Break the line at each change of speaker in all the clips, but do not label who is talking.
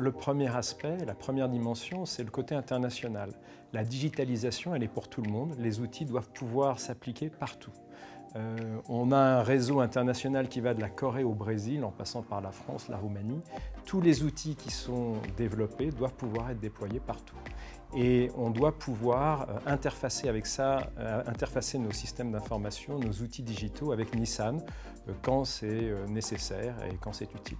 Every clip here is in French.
le premier aspect, la première dimension, c'est le côté international. La digitalisation, elle est pour tout le monde. Les outils doivent pouvoir s'appliquer partout. On a un réseau international qui va de la Corée au Brésil, en passant par la France, la Roumanie. Tous les outils qui sont développés doivent pouvoir être déployés partout. Et on doit pouvoir interfacer avec ça, interfacer nos systèmes d'information, nos outils digitaux avec Nissan quand c'est nécessaire et quand c'est utile.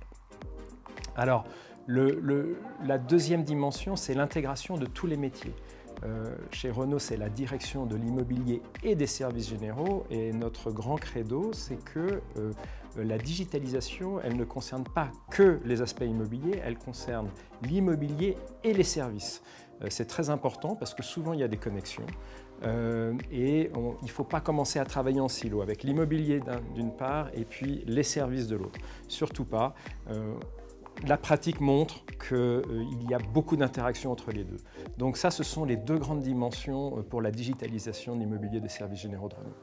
Alors, la deuxième dimension, c'est l'intégration de tous les métiers. Chez Renault, c'est la direction de l'immobilier et des services généraux. Et notre grand credo, c'est que la digitalisation, elle ne concerne pas que les aspects immobiliers, elle concerne l'immobilier et les services. C'est très important parce que souvent, il y a des connexions. Il ne faut pas commencer à travailler en silo avec l'immobilier d'une part et puis les services de l'autre. Surtout pas. La pratique montre qu'il y a beaucoup d'interactions entre les deux. Donc ça, ce sont les deux grandes dimensions pour la digitalisation de l'immobilier des services généraux de Renault.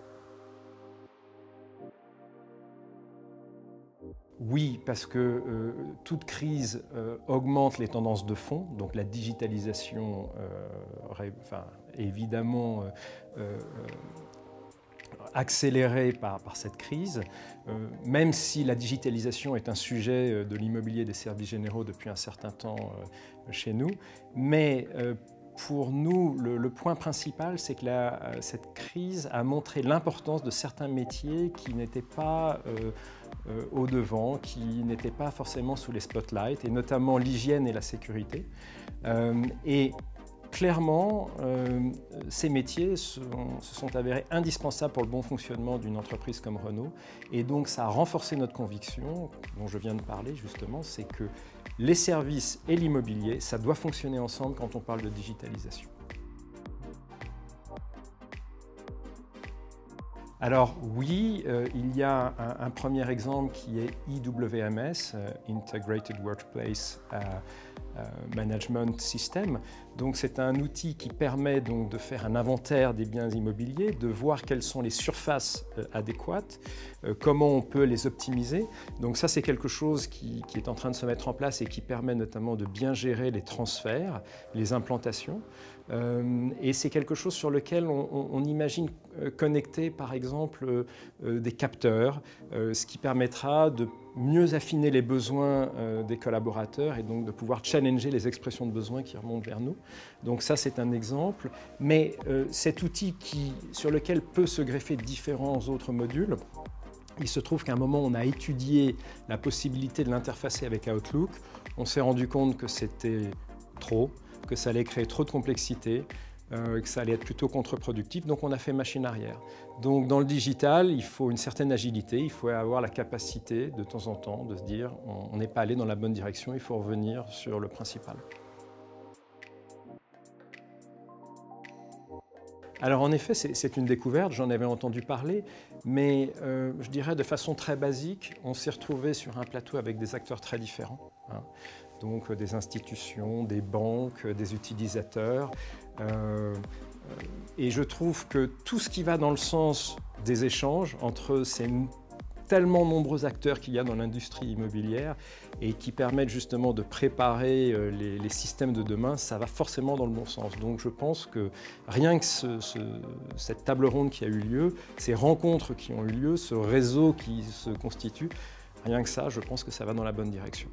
Oui, parce que toute crise augmente les tendances de fond, donc la digitalisation évidemment accélérée par cette crise, même si la digitalisation est un sujet de l'immobilier des services généraux depuis un certain temps chez nous. Mais pour nous, le point principal, c'est que cette crise a montré l'importance de certains métiers qui n'étaient pas au devant, qui n'étaient pas forcément sous les spotlights, et notamment l'hygiène et la sécurité. Clairement, ces métiers se sont avérés indispensables pour le bon fonctionnement d'une entreprise comme Renault. Et donc, ça a renforcé notre conviction, dont je viens de parler justement, c'est que les services et l'immobilier, ça doit fonctionner ensemble quand on parle de digitalisation. Alors oui, il y a un premier exemple qui est IWMS, Integrated Workplace Management System. Donc c'est un outil qui permet donc de faire un inventaire des biens immobiliers, de voir quelles sont les surfaces adéquates, comment on peut les optimiser. Donc ça c'est quelque chose qui est en train de se mettre en place et qui permet notamment de bien gérer les transferts, les implantations. Et c'est quelque chose sur lequel on imagine connecter par exemple des capteurs, ce qui permettra de mieux affiner les besoins des collaborateurs et donc de pouvoir challenger les expressions de besoins qui remontent vers nous. Donc ça c'est un exemple, mais cet outil sur lequel peut se greffer différents autres modules, il se trouve qu'à un moment on a étudié la possibilité de l'interfacer avec Outlook, on s'est rendu compte que c'était trop, que ça allait créer trop de complexité, que ça allait être plutôt contre-productif, donc on a fait machine arrière. Donc dans le digital, il faut une certaine agilité, il faut avoir la capacité de temps en temps de se dire on n'est pas allé dans la bonne direction, il faut revenir sur le principal. Alors en effet, c'est une découverte, j'en avais entendu parler, mais je dirais de façon très basique, on s'est retrouvé sur un plateau avec des acteurs très différents. Donc des institutions, des banques, des utilisateurs. Et je trouve que tout ce qui va dans le sens des échanges entre ces tellement nombreux acteurs qu'il y a dans l'industrie immobilière et qui permettent justement de préparer les systèmes de demain, ça va forcément dans le bon sens. Donc je pense que rien que cette table ronde qui a eu lieu, ces rencontres qui ont eu lieu, ce réseau qui se constitue, rien que ça, je pense que ça va dans la bonne direction.